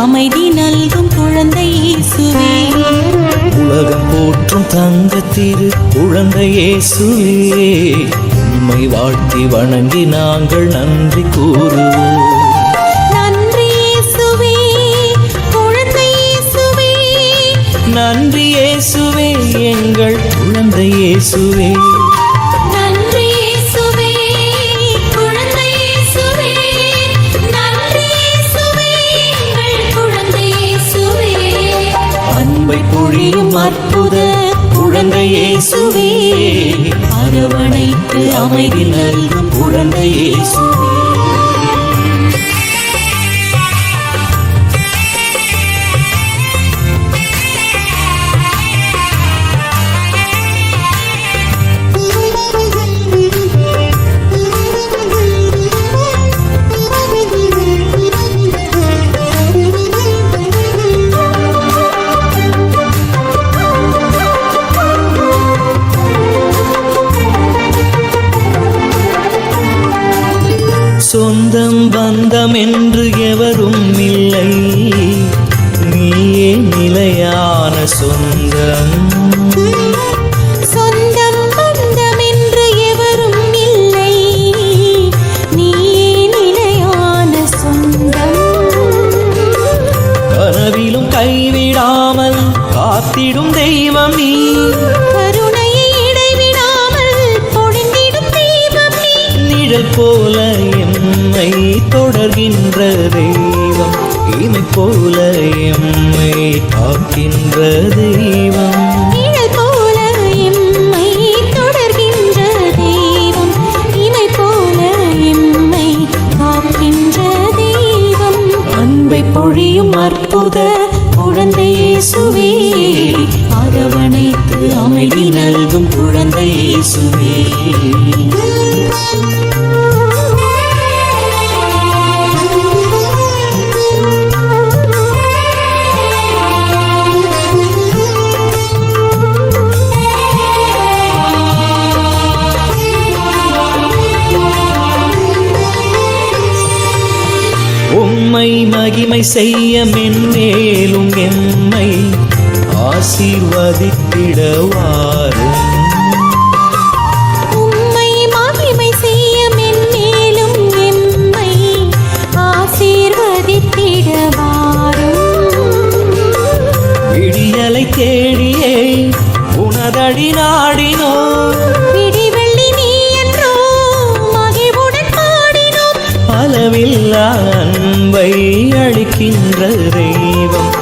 அமைதி நல்கும் குழந்தை இயேசுவே. உலகம் போற்றும் தங்கத்திரு குழந்தை இயேசுவே, உம்மை வாழ்த்தி வணங்கி நாங்கள் நன்றி கூறுவோம். நன்றி இயேசுவே, குழந்தை இயேசுவே. நன்றி இயேசுவே, எங்கள் குழந்தை இயேசுவே. பொழியும் அற்புத குழந்தை இயேசுவே, அரவணைத்து அமைதி நல்கும் குழந்தை இயேசுவே. சொந்தம் பந்தம் என்று எவரும் இல்லை, நீயே நிலையான சொந்தம். சொந்தம் பந்தம் என்று எவரும் இல்லை, நீயே நிலையான சொந்தம். கனவிலும் கைவிடாமல் காத்திடும் தெய்வம் நீ, கருணையை இடைவிடாமல் பொழிந்திடும் தெய்வம் நீ. நிழல் போல எம்மை தொடர்கின்ற தெய்வம், இமை போல எம்மை காக்கின்ற தெய்வம். நிழல் போல எம்மை தொடர்கின்ற தெய்வம், இமை போல எம்மை காக்கின்ற தெய்வம். அன்பை பொழியும் அற்புத குழந்தை இயேசுவே, அரவணைத்து அமைதி நல்கும் குழந்தை இயேசுவே. உம்மை மகிமை செய்ய மென்மேலும் எம்மை ஆசீர்வதித்திடவாரும். உம்மை மகிமை செய்ய மென்மேலும் எம்மை ஆசீர்வதித்திடவாரும். விடியலை தேடியே உனதடி நாடினோ, அளவில்லா அன்பை அளிக்கின்ற தெய்வம்,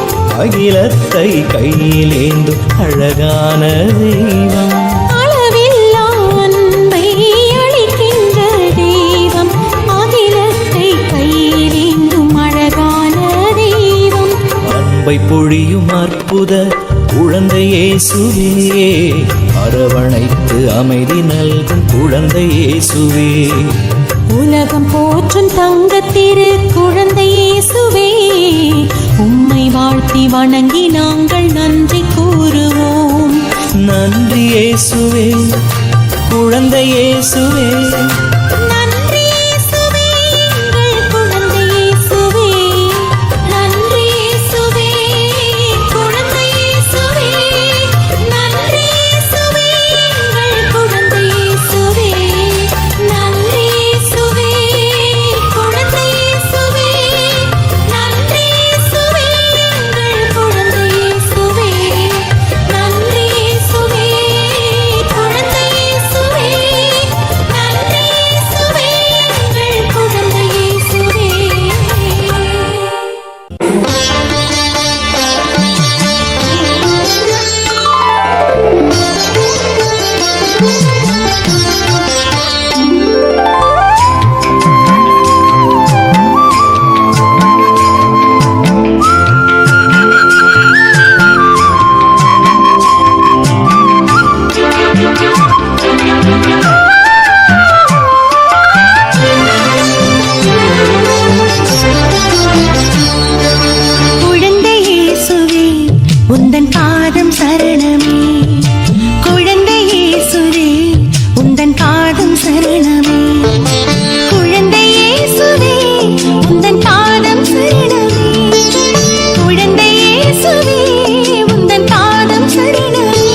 அகிலத்தை கையிலேந்தும் அழகான தெய்வம். அளவில்லா அன்பை அளிக்கின்ற தெய்வம், அகிலத்தை கையிலேந்தும் அழகான கிருபை பொழியும் அற்புத குழந்தை இயேசுவே, அரவணைத்து அமைதி நல்கும் குழந்தை இயேசுவே, உலகம் போற்றும் தங்கத்திரு குழந்தை இயேசுவே, உம்மை வாழ்த்தி வணங்கி நாங்கள் நன்றி கூறுவோம். நன்றி இயேசுவே, குழந்தை இயேசுவே, நன்றி இயேசுவே, எங்கள் குழந்தை இயேசுவே, நன்றி இயேசுவே, குழந்தை இயேசுவே, நன்றி இயேசுவே, எங்கள் குழந்தை இயேசுவே, நன்றி இயேசுவே, குழந்தை இயேசுவே, நன்றி இயேசுவே, எங்கள் குழந்தை இயேசுவே, நன்றி இயேசுவே, குழந்தை இயேசுவே, நன்றி இயேசுவே, எங்கள் குழந்தை இயேசுவே. குழந்தை இயேசுவே, உந்தன் பாதம் சரணமே, குழந்தை இயேசுவே, உந்தன் பாதம் சரணமே, குழந்தை இயேசுவே, உந்தன் பாதம் சரணமே, குழந்தை இயேசுவே, உந்தன் பாதம் சரணமே,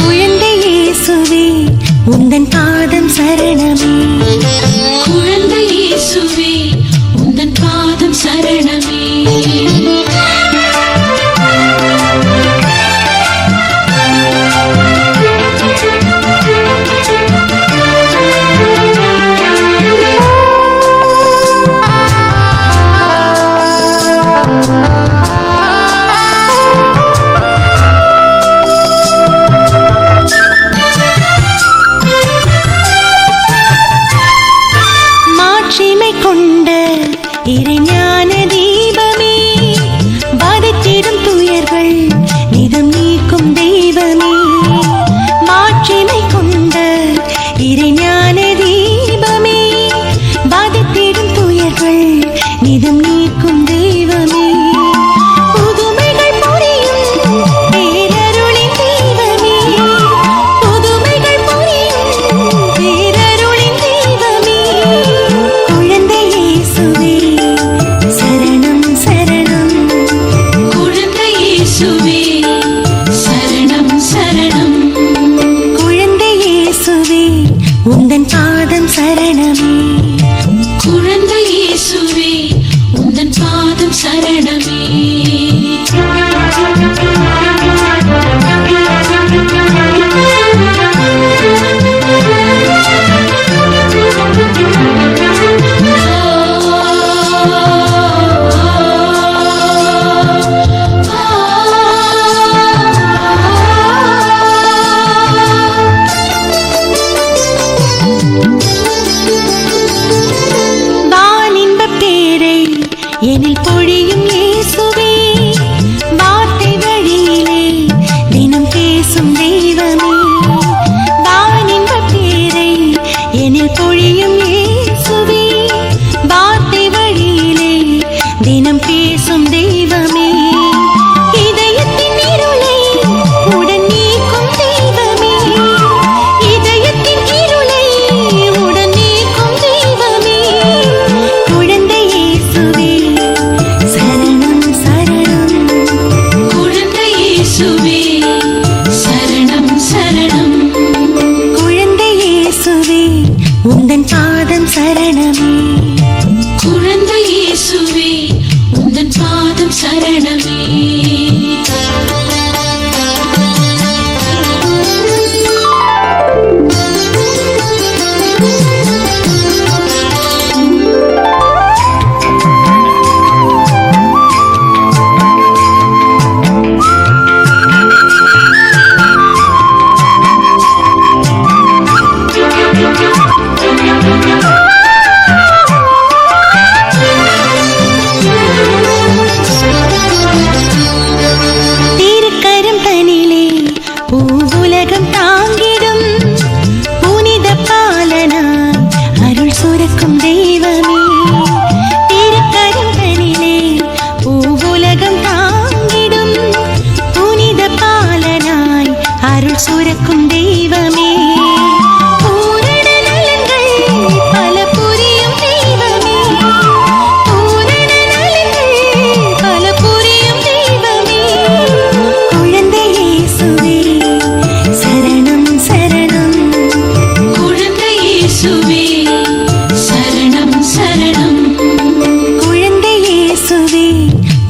குழந்தை இயேசுவே, உந்தன் பாதம் சரணமே, குழந்தை இயேசுவே, உந்தன் பாதம் சரணமே. மாட்சிமை கொண்ட இறைஞான தீபமே, பாதித்திடும் துயர்கள் நிதம் நீக்கும் தெய்வமே, மாட்சிமை கொண்ட இறைஞான தீபமே, பாதித்திடும் துயர்கள் நிதம் நீக்கும் தெய்வமே, புதுமைகள் புரியும் பேரருளின் தெய்வமே, புதுமைகள் புரியும் பேரருளின் தெய்வமே, குழந்தை இயேசுவே, சரணம் சரணம், குழந்தை இயேசுவே, சரணம் சரணம், குழந்தை இயேசுவே, உந்தன் பாதம் சரணமே, குழந்தை இயேசுவே, உந்தன் பாதம் சரணமே. வானின்பப் பேரை எனில் பொழியும் இயேசுவே, வார்த்தை வழியிலே தினம் பேசும் தெய்வமே, வானின்பப் பேரை எனில் பொழியும் இயேசுவே, வார்த்தை வழியிலே தினம் பேசும் தெய்வமே, இதயத்தின் இருளை உடன் நீக்கும் தெய்வமே, இதயத்தின் இருளை உடன் நீக்கும் தெய்வமே, குழந்தை இயேசுவே, சரணம் சரணம், குழந்தை இயேசுவே, சரணம் சரணம், குழந்தை இயேசுவே, உந்தன் பாதம் சரணமே, குழந்தை இயேசுவே, உந்தன் பாதம் சரணமே.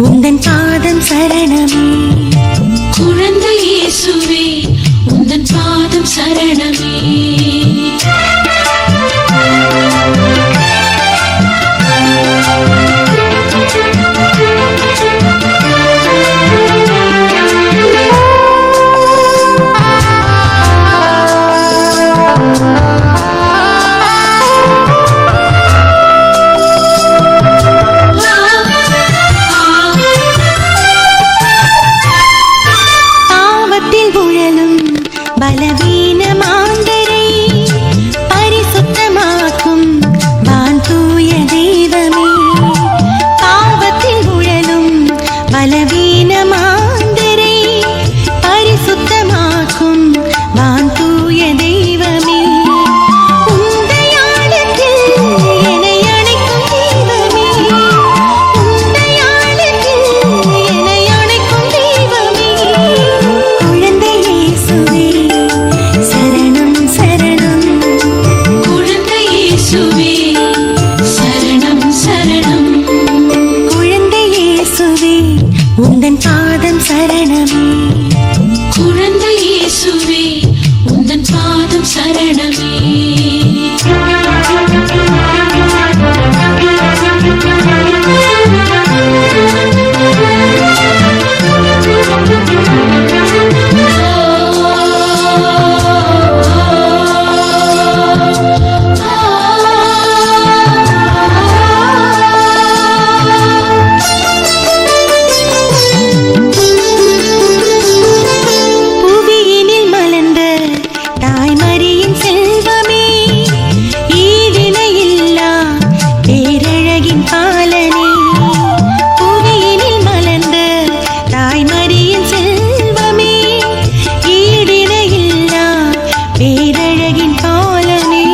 உந்தன் பாதம் சரணமே. குழந்தை இயேசுவே உந்தன் பாதம் சரணமே. பலவீன மாந்தரை பரிசுத்தமாக்கும் வான் தூய தெய்வமே. பாவத்தில் உழலும் பலவீன மாந்தரை பரிசுத்தமாக்கும் வான் தூய தெய்வமே. உந்தையாளத்தில் என்னை அணைக்கும் தெய்வமே. உந்தையாளத்தில் என்னை அணைக்கும் தெய்வமே. குழந்தை இயேசுவே சரணம் சரணம். குழந்தை இயேசுவே சரணம் சரணம். குழந்தை இயேசுவே உந்தன் பாதம் சரணமே. குழந்தை இயேசுவே உந்தன் பாதம் சரணமே. புவியினில் மலர்ந்த தாய்மரியின் செல்வமே. ஈடிணையில்லா பேரழகின் பாலனே. புவியினில் மலர்ந்த தாய்மரியின் செல்வமே. ஈடிணையில்லா பேரழகின் பாலனே.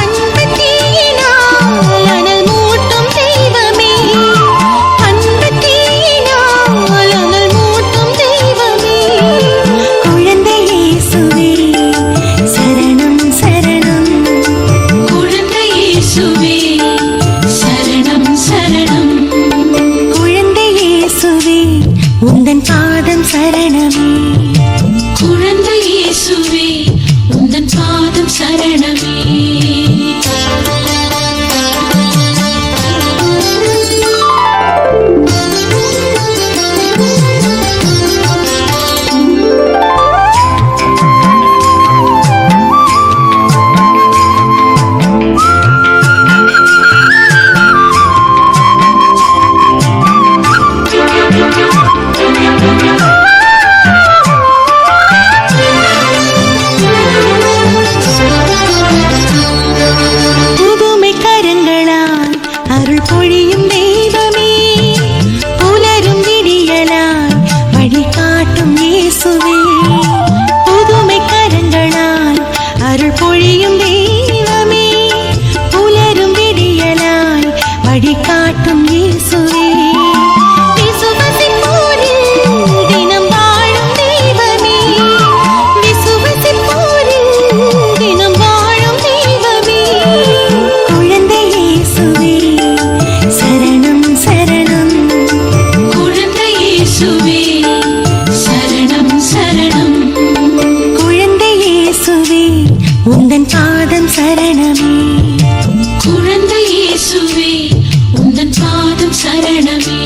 அன்பு தீயினால் அனல் மூட்டும் தெய்வமே. அன்பு தீயினால் அனல் மூட்டும் தெய்வமே. குழந்தை இயேசுவே சரணம் சரணம். குழந்தை இயேசுவே சரணம் சரணம். குழந்தை இயேசுவே உந்தன் பாதம் சரணமே. குழந்தை இயேசுவே உந்தன் பாதம் சரணமே. புதுமை கரங்களால் அருள் பொழியும் தெய்வமே. புலரும் விடியலாய் வழிகாட்டும் இயேசுவே. புதுமை கரங்களால் அருள் பொழியும் தெய்வமே. புலரும் விடியலாய் வழிகாட்டும் இயேசுவே. விசுவாசிப்போரில் தினம் வாழும் தெய்வமே. விசுவாசிப்போரில் தினம் வாழும் தெய்வமே. குழந்தை இயேசுவே சரணம் சரணம். குழந்தை இயேசுவே சரணம் சரணம். குழந்தை இயேசுவே உந்தன் பாதம் சரணமே. குழந்தை இயேசுவே உந்தன் பாதம் சரணமே.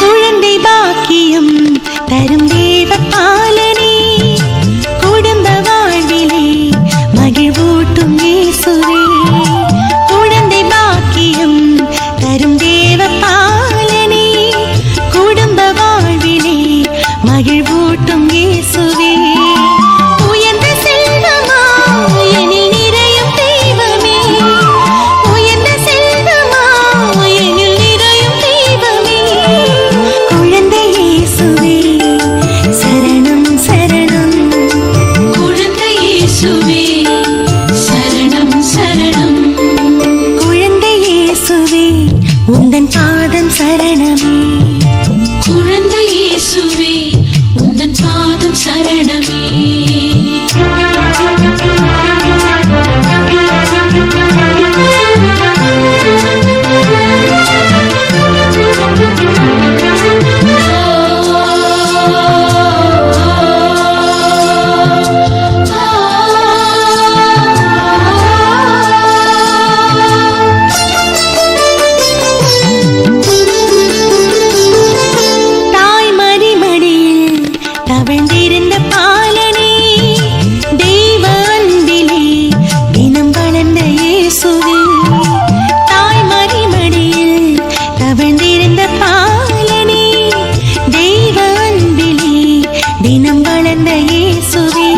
குழந்தை பாக்கியம் தரும் தேவ பாலனே. தவழ்ந்திருந்த பாலனே தெய்வ அன்பிலே தினம் வளர்ந்த இயேசுவே தாய்மறி மடியில் தவழ்ந்திருந்த பாலனே தெய்வ அன்பிலே தினம் வளர்ந்த இயேசுவே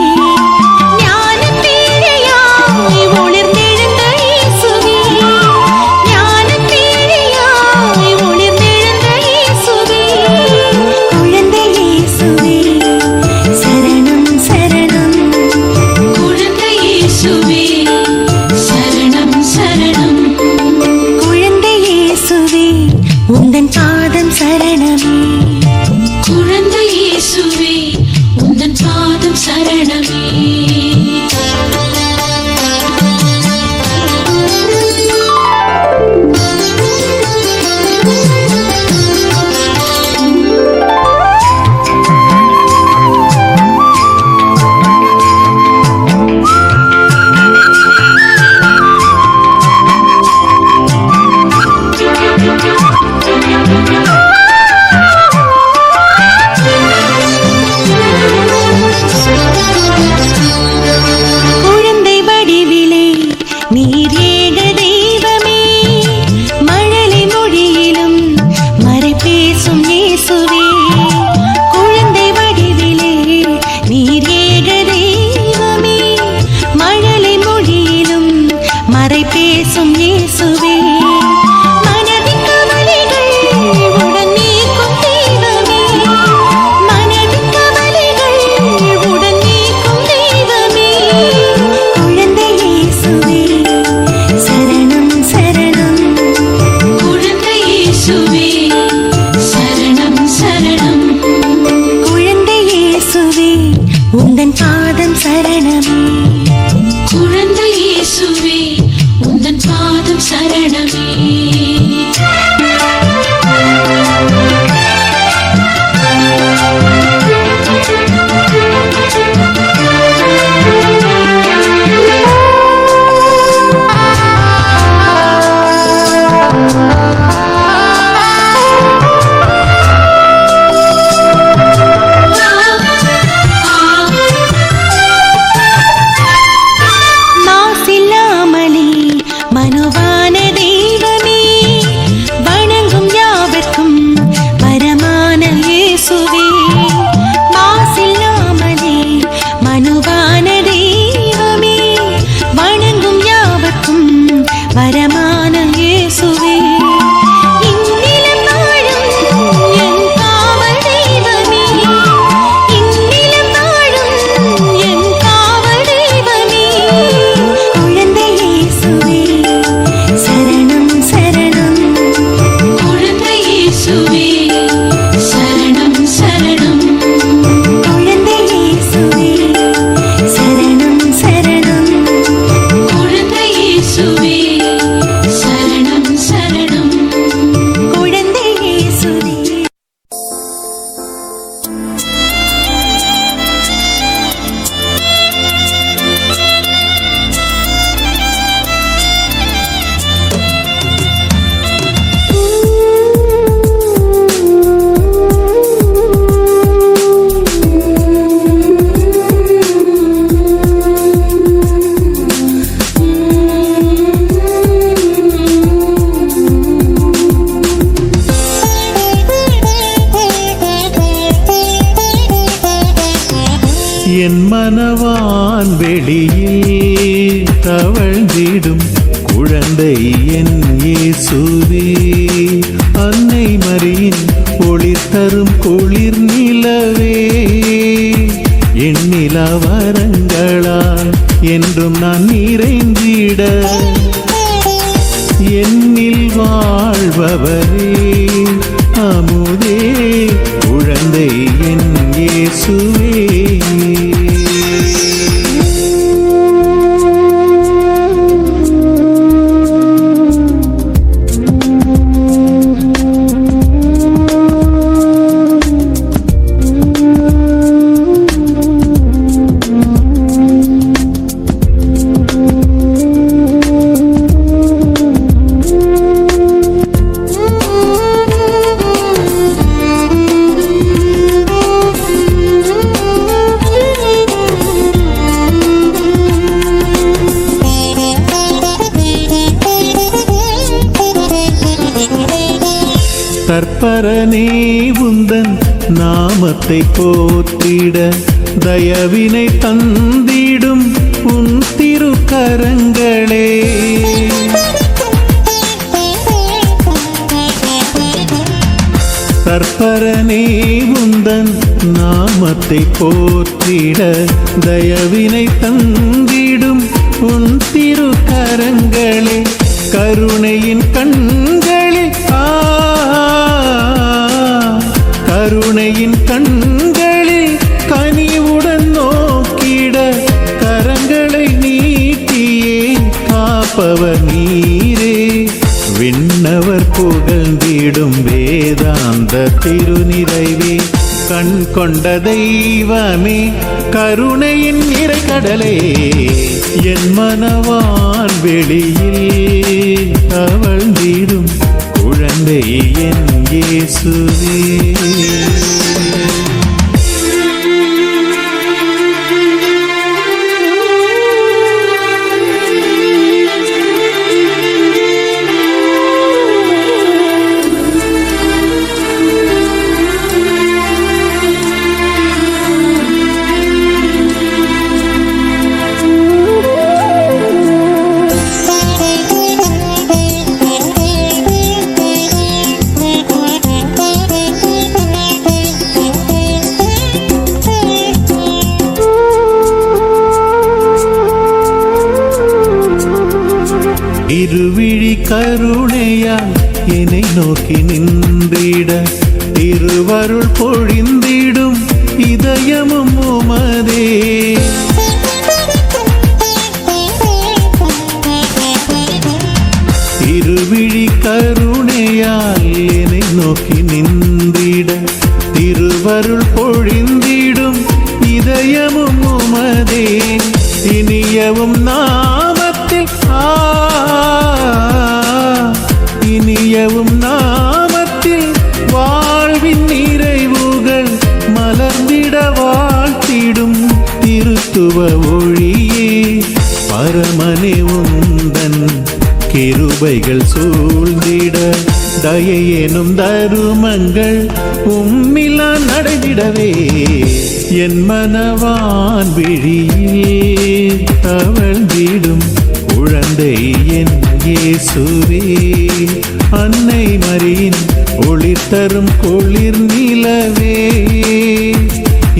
உந்தன் பாதம் சரணமே குழந்தை இயேசுவே உந்தன் பாதம் சரணமே உந்தன் பாதம் சரணமே குழந்தை இயேசுவே உந்தன் பாதம் சரணமே என் மனவான் வெளியில் தவழ்ந்திடும் குழந்தை என் இயேசுவே அன்னை மரியின் ஒளிர் தரும் குளிர் நிலவே எண்ணில வரங்களால் என்றும் நான் நிறைந்திட என்னில் வாழ்பவரே அமுதே குழந்தை என் இயேசுவே தற்பரனே உந்தன் நாமத்தை போற்றிட தயவினை தந்திடும் உன் திருக்கரங்களே. தற்பரனே உந்தன் நாமத்தை போற்றிட தயவினை தந்திடும் உன் திருக்கரங்களே. கருணையின் கண்களில் கருணையின் கண்களில் கனிவுடன் நோக்கிட கரங்களை நீட்டியே காப்பவர் நீரே. விண்ணவர் புகழ்ந்திடும் வேதாந்த திருநிறைவே, கண் கொண்ட தெய்வமே, கருணையின் நிறைகடலே, என் மனவான் வெளியில் தவழ்ந்திடும் குழந்தை என் இயேசுவே. இருவிழி கருணையால் என்னை நோக்கி நின்றிட திருவருள் பொழிந்திடும் இதயமும் உமதே. இருவிழி கருணையால் என்னை நோக்கி நின்றிட திருவருள் பொழிந்திடும் இதயமும் உமதே. இனியவும் நாமத்தில் இனியவும் நாமத்தில் வாழ்வின் நிறைவுகள் மலர்ந்திட வாழ்த்திடும் திருத்துவ ஒளியே. பரமனே உந்தன் கிருபைகள் சூழ்ந்திட தயையெனும் தருமங்கள் உம்மிலா நடைந்திடவே. என் மனவான் விழியில் தவழ்ந்திடும் குழந்தை என் இயேசுவே. அன்னை மரியின் ஒளி தரும் குளிர் நிலவே,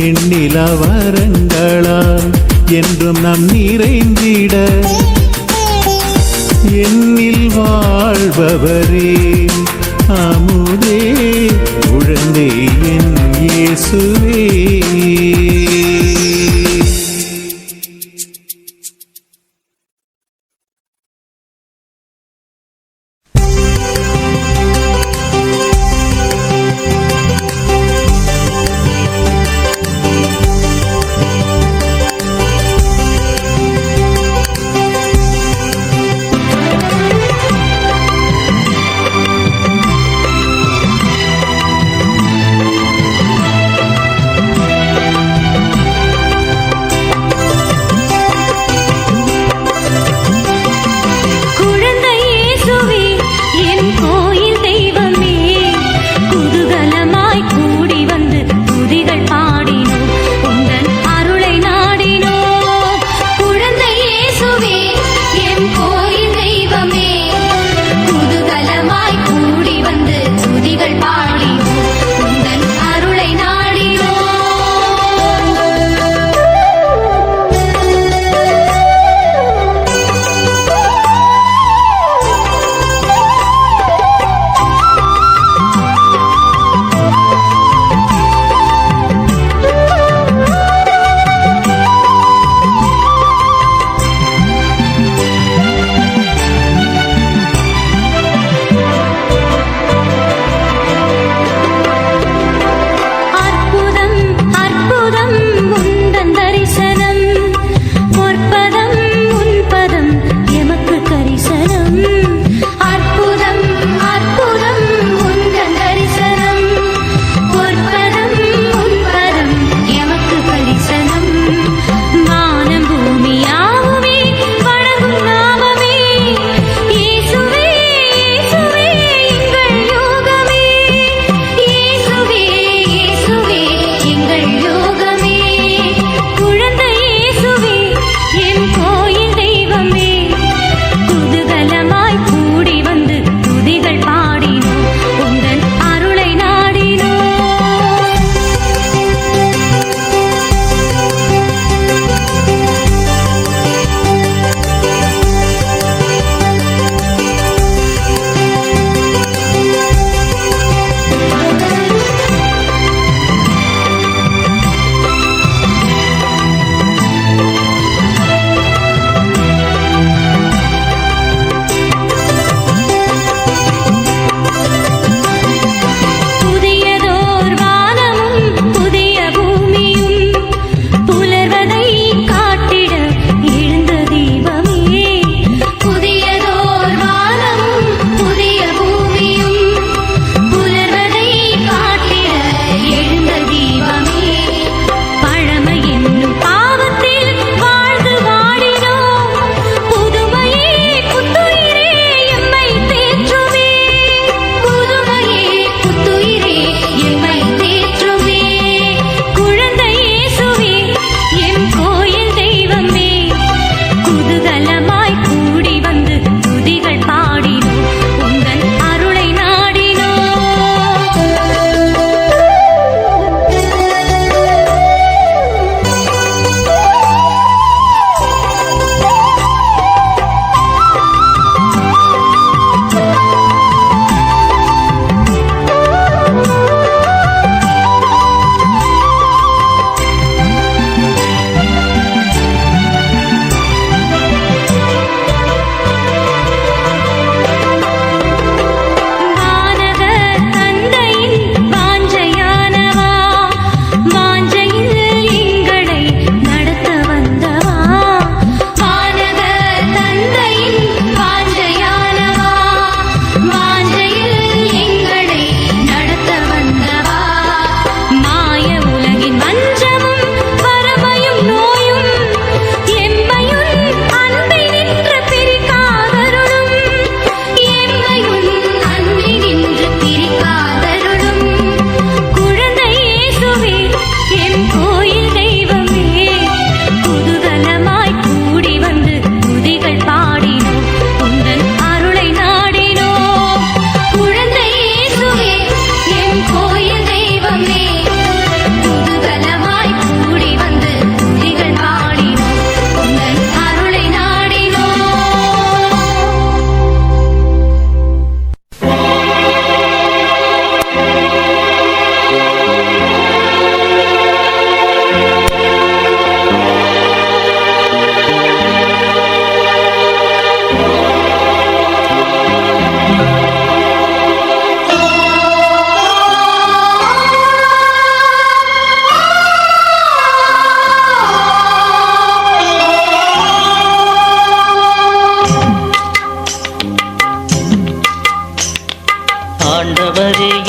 எண்ணில வரங்களால் என்றும் நாம் நிறைந்திட என்னில் வாழ்பவரே, அமுதே, குழந்தை என் இயேசுவே.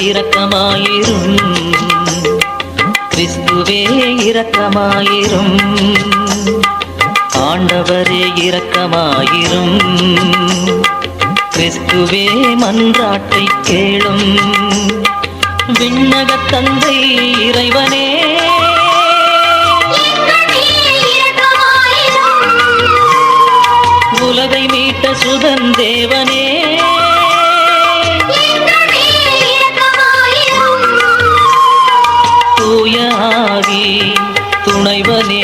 இரக்கமாயிரும் கிறிஸ்துவே இரக்கமாயிரும் ஆண்டவரே இரக்கமாயிரும் கிறிஸ்துவே மன்றாட்டை கேளும் விண்ணகத் தந்தை இறைவனே உலகை மீட்ட சுதன் தேவனே தூய ஆவி துணைவனே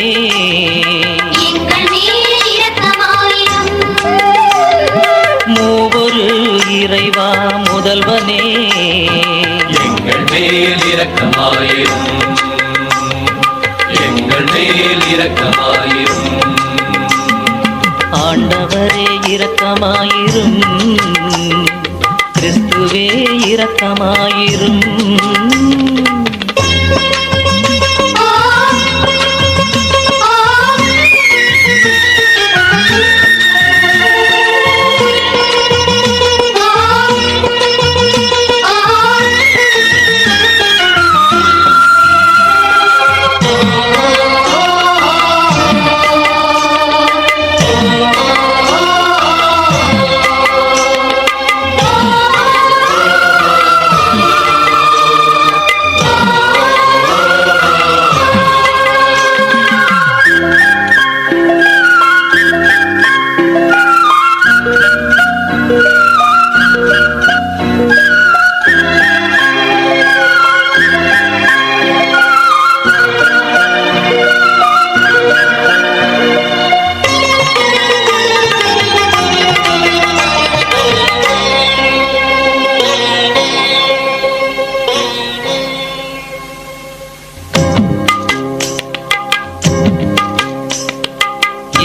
மூவொரு இறைவா முதல்வனே எங்கள் மேல் இரக்கமாயிரும் எங்கள் மேல் இரக்கமாயிரும் ஆண்டவரே இரக்கமாயிரும் கிறிஸ்துவே இரக்கமாயிரும்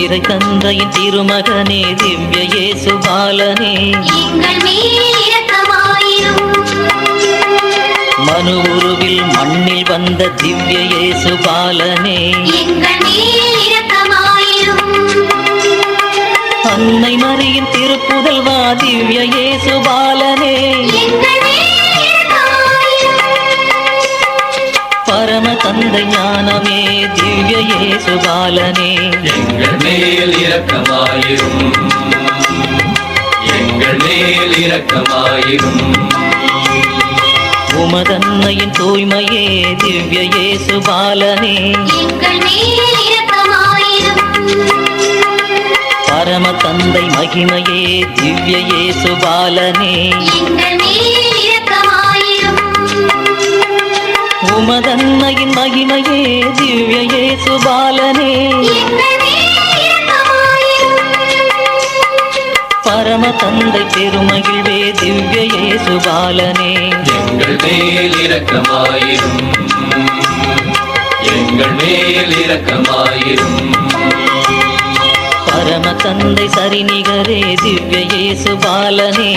இறை தந்தையின் திருமகனே திவ்ய இயேசு பாலனே மனு உருவில் மண்ணில் வந்த திவ்ய இயேசு பாலனே அன்னை மரியின் திருப்புதல்வா திவ்ய இயேசு பாலனே பரம தந்தை ஞானமே திவ்ய இயேசு பாலனே எங்கள் மேல் இரக்கமாயிரும் எங்கள் மேல் இரக்கமாயிரும் உமதன்னையின் தூய்மையே திவ்ய இயேசு பாலனே பரம தந்தை மகிமையே திவ்ய இயேசு பாலனே உமதன்னையின் மகிமையே திவ்ய இயேசு பாலனே பரம தந்தை பெருமகிழ்வே திவ்ய இயேசு பாலனே எங்கள் மேல் இரக்கமாயிரும் எங்கள் மேல் இரக்கமாயிரும் பரம தந்தை சரிநிகரே திவ்ய இயேசு பாலனே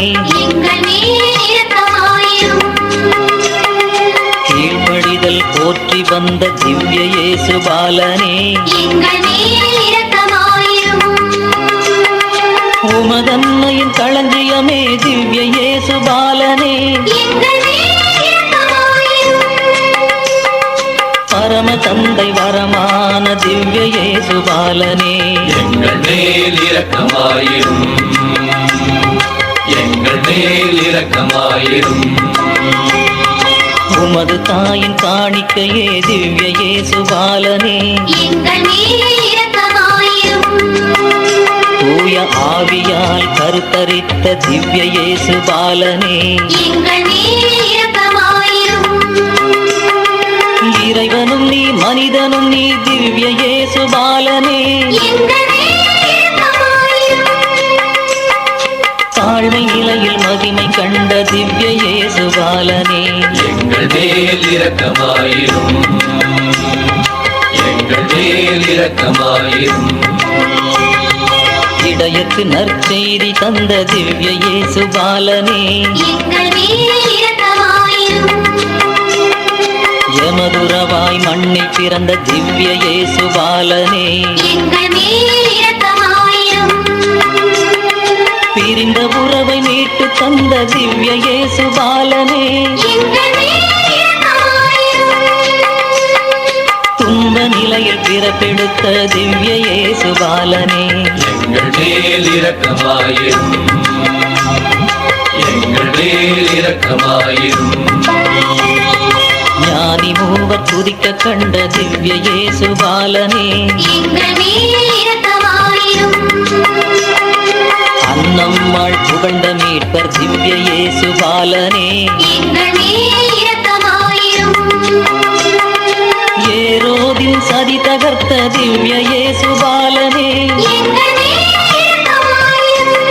கீழ்ப்படிதல் போற்றி வந்த திவ்ய இயேசு பாலனே உமதன்னையின் களஞ்சியமே திவ்ய இயேசு பாலனே பரம தந்தை வரமான திவ்ய இயேசு பாலனே எங்கள் மேல் இரக்கமாயிரும் எங்கள் மேல் இரக்கமாயிரும் உமது தாயின் காணிக்கையே திவ்ய இயேசு பாலனே தூய ஆவியால் கருத்தரித்த திவ்ய இயேசு பாலனே இறைவனும் நீ மனிதனும் நீ திவ்ய இயேசு பாலனே தாழ்மை நிலையில் மகிமை கண்ட திவ்ய இயேசு பாலனே எங்கள் மேல் இரக்கமாயிரும் எங்கள் மேல் இரக்கமாயிரும் இடையத்து நற்செய்தி தந்த திவ்ய இயேசு பாலனே எமதுறவாய் மண்ணில் பிறந்த திவ்ய இயேசு பாலனே பிரிந்த உறவை மீட்டு தந்த திவ்ய இயேசு பாலனே, எங்கள் மேல் இரக்கமாயிரும். துன்ப நிலையில் பிறப்பெடுத்த திவ்ய இயேசு பாலனே, எங்கள் மேல் இரக்கமாயிரும். எங்கள் மேல் இரக்கமாயிரும். ஞானி மூவர் துதிக்க கண்ட திவ்ய இயேசு பாலனே, எங்கள் மேல் இரக்கமாயிரும். அன்னம்மாள் புகழ்ந்த மீட்பர் திவ்ய இயேசு பாலனே, எங்கள் மேல் இரக்கமாயிரும். ஏரோதின் சதி தகர்த்த திவ்ய இயேசு பாலனே, எங்கள் மேல் இரக்கமாயிரும்.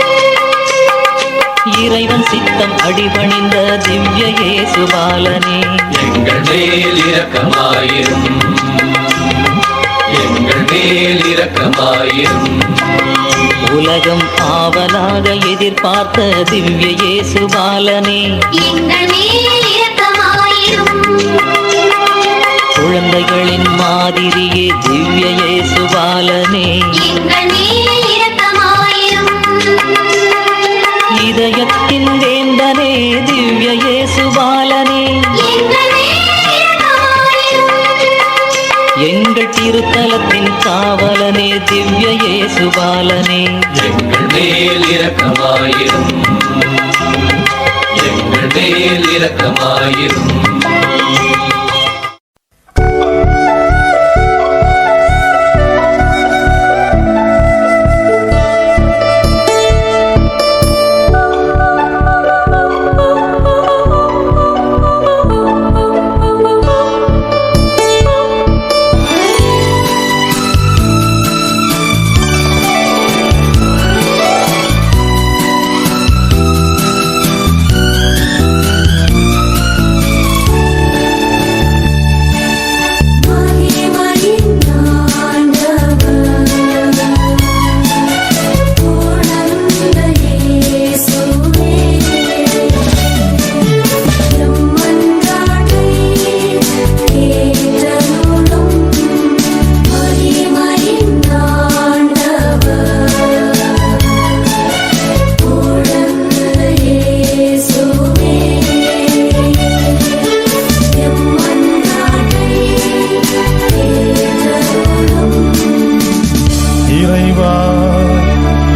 இறைவன் சித்தம் அடிபணிந்த திவ்ய இயேசு பாலனே, எங்கள் மேல் இரக்கமாயிரும். எங்கள் மேல் இரக்கமாயிரும். உலகம் ஆவலாக எதிர்பார்த்த திவ்ய இயேசு பாலனே, எங்கள் மேல் இரக்கமாயிரும். குழந்தைகளின் மாதிரியே திவ்ய இயேசு பாலனே, எங்கள் மேல் இரக்கமாயிரும். இதயத்தின் வேந்தனே திவ்ய இயேசு பாலனே, எங்கள் மேல் இரக்கமாயிரும். எங்கள் திருத்தலத்தின் காவலனே திவ்ய இயேசு பாலனே, எங்கள் மேல் இரக்கமாயிரும். எங்கள் மேல் இரக்கமாயிரும்.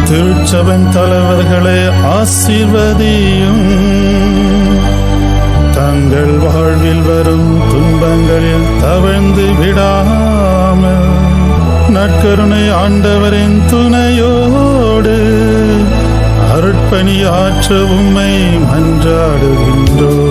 திருச்சபையின் தலைவர்களை ஆசீர்வதியும். தங்கள் வாழ்வில் வரும் துன்பங்களில் தவழ்ந்து விடாமல் நற்கருணை ஆண்டவரின் துணையோடு அருட்பணியாற்ற உம்மை மன்றாடுகின்றோம்.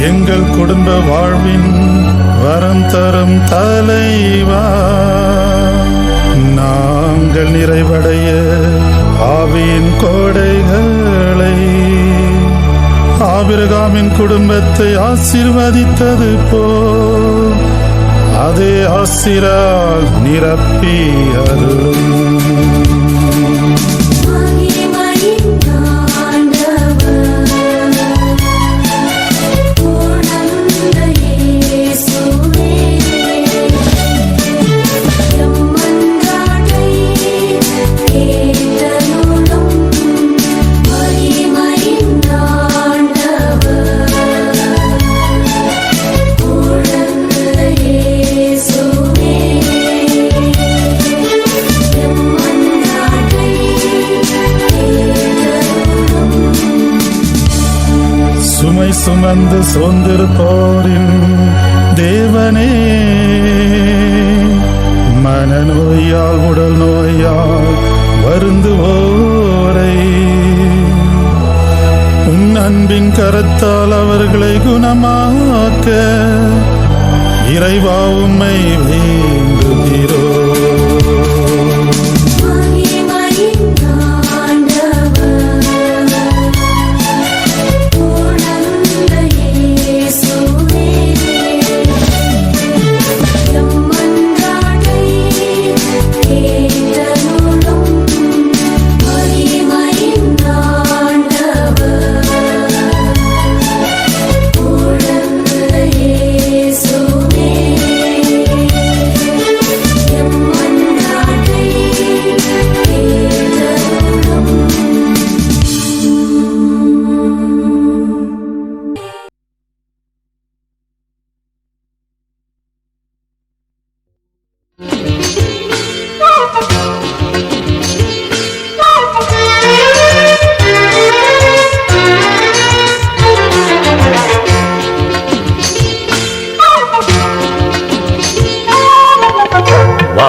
எங்கள் குடும்ப வாழ்வின் வரம் தரும் தலைவா, நாங்கள் நிறைவடைய ஆவியின் கோடைகளை ஆபிரகாமின் குடும்பத்தை ஆசீர்வதித்தது போல் அதே ஆசிரால் நிரப்பி அருளும். சுமை சுமந்து சோர்ந்திருப்போரின் தேவனே, மனநோயால் உடல் நோயால் வருந்துவோரை உன் அன்பின் கரத்தால் அவர்களை குணமாக்க இறைவா உம்மை வேண்டுகிறோம்.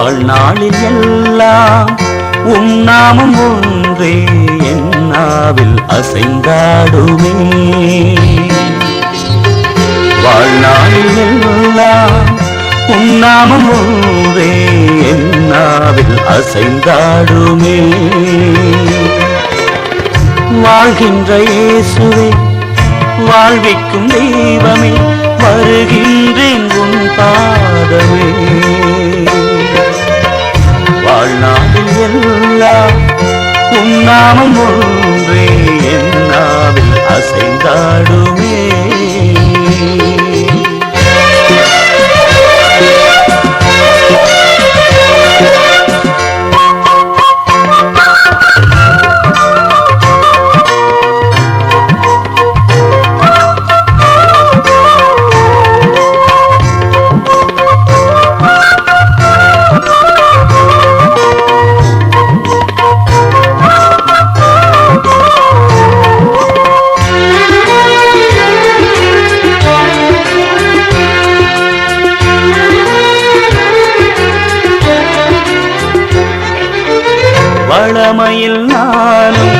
வாழ்நாளில் எல்லாம் உம் நாமம் ஒன்றே என் நாவில் அசைந்தாடுமே. வாழ்நாளில் எல்லாம் உம் நாமம் ஒன்றே என் நாவில் அசைந்தாடுமே. வாழ்கின்ற இயேசுவே, வாழ்விக்கும் தெய்வமே, வருகின்றேன் உன் பாதமே. வாழ்நாளில் எல்லாம் உம் நாமம் ஒன்றே என் நாவில் அசைந்தாடுமே. வளமையில் நானும்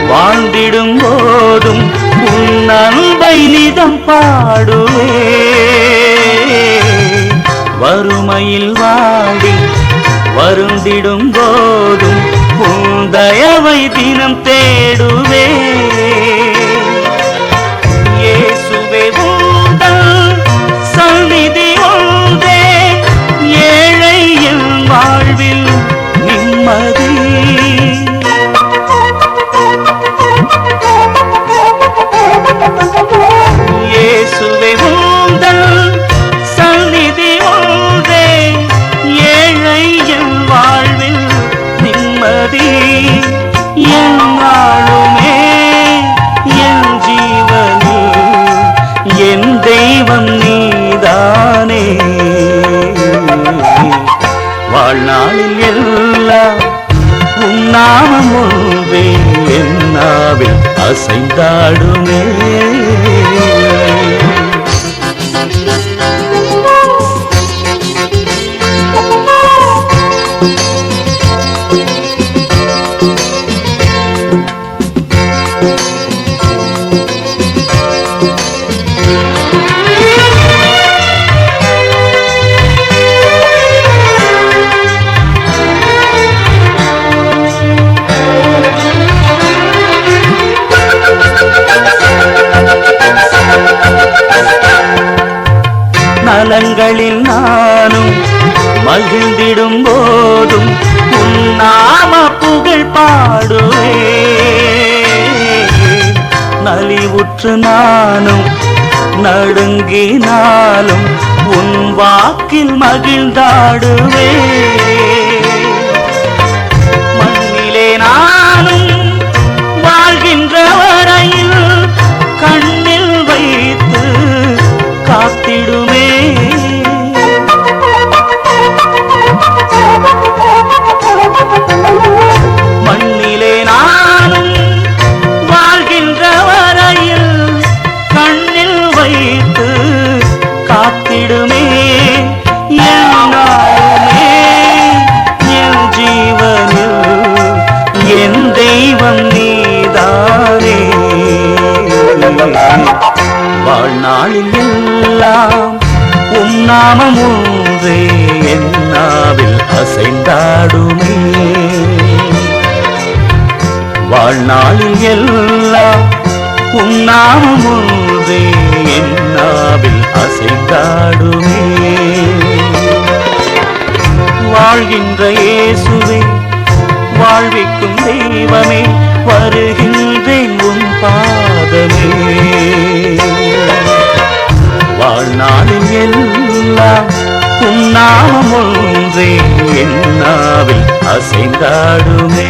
வாழ்ந்திடும் போதும் உன் அன்பை நிதம் பாடுவே. வறுமையில் வாடி வருந்திடும் போதும் உன் தயவை தினம் தேடுவே. இயேசுவே உந்தன் சந்நிதி ஒன்றே ஏழை என் வாழ்வில் நிம்மதி. இயேசுவே உந்தன் சந்நிதி ஒன்றே ஏழை என் வாழ்வில் நிம்மதி. என் நாளுமே என் ஜீவனில் என் தெய்வம் நீதானே. வாழ்நாளில் எல்லாம் உன் நாமம் ஒன்றே என் நாவில் அசைந்தாடுமே. நலங்களில் நானும் மகிழ்ந்திடும் போதும் உன் நாம புகழ் பாடுவே. நலிவுற்று நானும் நடுங்கினாலும் உன் வாக்கில் மகிழ்ந்தாடுவே. மண்ணிலே நானும் வாழ்கின்ற வரையில் கண்ணில் வைத்து காத்திடுமே. மண்ணிலே நானும் வாழ்கின்ற வரையில் கண்ணில் வைத்து காத்திடுமே. என் நாளுமே என் ஜீவனில் என் தெய்வம் நீதானே. வாழ்நாளில் எல்லாம் உம் நாமம் ஒன்றே என் நாவில் அசைந்தாடுமே. வாழ்நாளில் எல்லாம் உம் நாமம் ஒன்றே என் நாவில் அசைந்தாடுமே. வாழ்கின்ற இயேசுவே, வாழ்விக்கும் தெய்வமே, வருகின்றேன் உன் பாதமே. வாழ்நாளில் எல்லாம் உம் நாமம் ஒன்றே என் நாவில் அசைந்தாடுமே.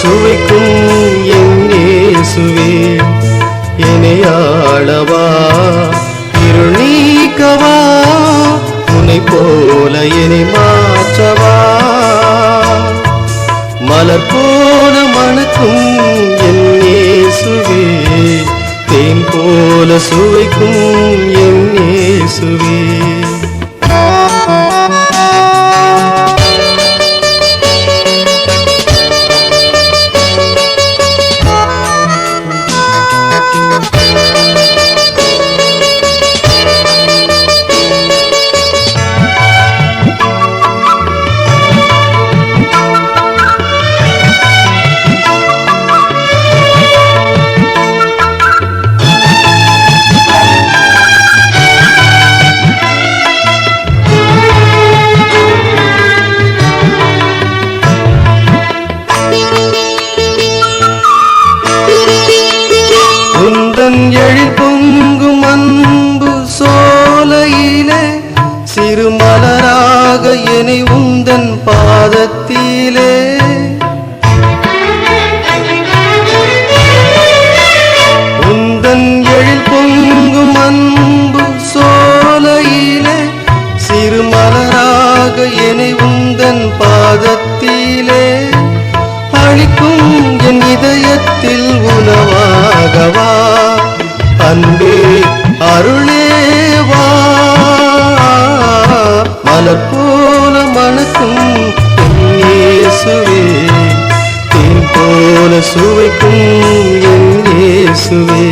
சுவைக்கும் என் இயேசுவே என்னை ஆளவா இருள் நீக்கவா உன்னை போல என்னை மாற்றவா மலர் போல மணக்கும் என் இயேசுவே தேன் போல சுவைக்கும் என் இயேசுவே எழில் பொங்கும் அன்பு சோலையிலே சிறுமலராக என்னை உந்தன் பாதத்திலே உந்தன் எழில் பொங்கும் அன்பு சோலையிலே சிறுமலராக என்னை உந்தன் பாதத்திலே அளிக்கும் என் இதயத்தில் உணவாகவா அன்பே அருளேவா மலர் போல மணக்கும் என் இயேசுவே தேன் போல சுவைக்கும் என் இயேசுவே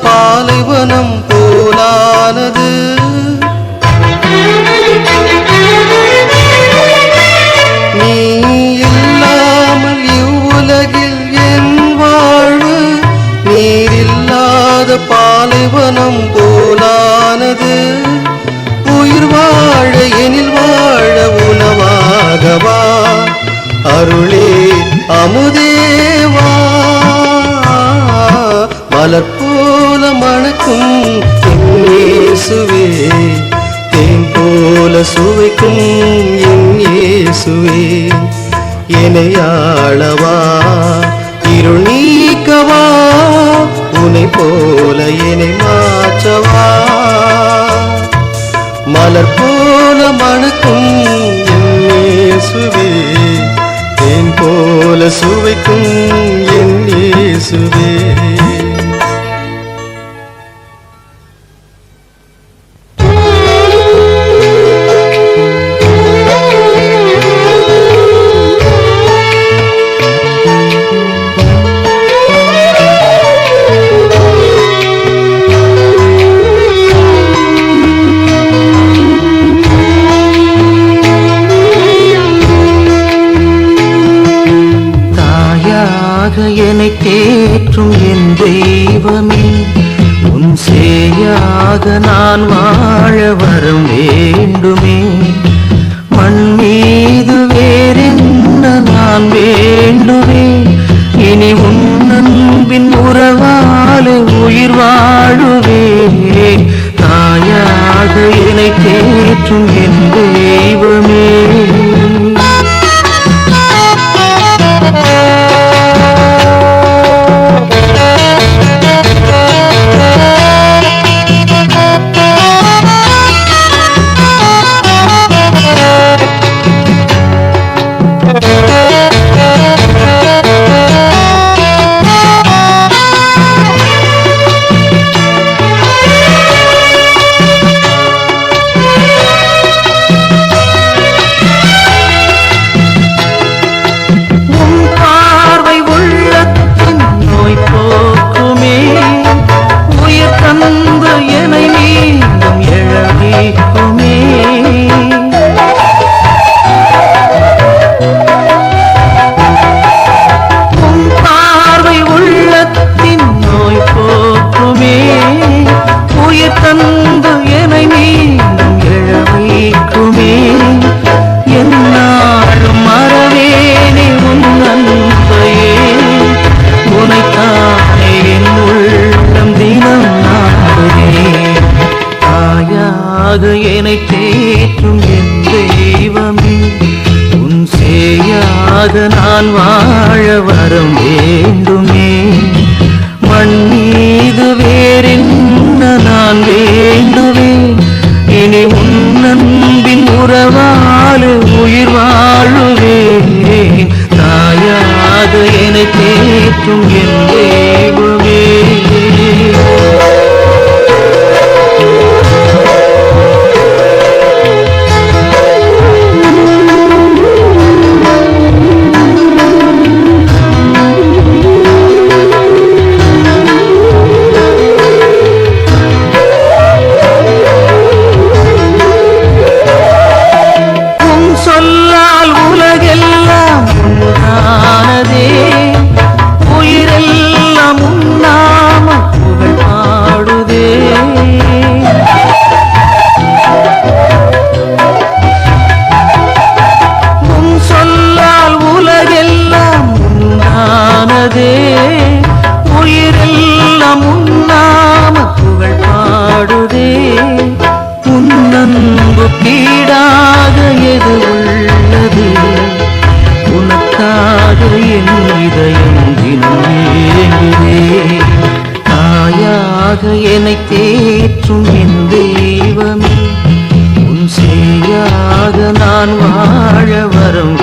பாலைவனம் போலானது நீ இல்லாமல் இவ்வுலகில் என் வாழ்வு நீரில்லாத பாலைவனம் போலானது உயிர் வாழ எனில் வாழ உணவாகவா அருளே அமுதேவா மலர் போல மணக்கும் என் இயேசுவே தேன் போல சுவைக்கும் என் இயேசுவே என்னை ஆளவா இருள் நீக்கவா உன்னை போல என்னை மாற்றவா மலர் போல மணக்கும் என் இயேசுவே தேன் போல சுவைக்கும் என் இயேசுவே என்னை தேற்றும் என் தெய்வமே உன் சேயாக நான் வாழ வரம் வேண்டுமே மண் மீது வேறென்ன நான் வேண்டுவேன் இனி உன் அன்பின் உறவாலே உயிர் வாழுவே தாயாக என்னை தேற்றும் என் தெய்வமே என்னை தேற்றும் என் தெய்வமே, உன் சேயாக நான் வாழ வரம் வேண்டுமே. மண் மீது வேறென்ன நான் வேண்டுவேன், இனி உன் அன்பின் உறவால் உயிர் வாழுவேன். தாயாக என்னை தேற்றும் என் தெய்வமே. சொல்லால் உலகெல்லாம் உண்டானதே, உயிரெல்லாம் உன்னாம புகழ் பாடுதே. உன் சொல்லால் உலகெல்லாம் உண்டானதே, உயிரெல்லாம் உன்னாம புகழ் பாடுதே. உன்னன்பு கீடாக எது உள்ளது, உனக்காக என் இதயம் தினம் ஏங்குதே. தாயாக என்னை தேற்றும் என் தெய்வமே, உன் சேயாக நான் வாழ வரம்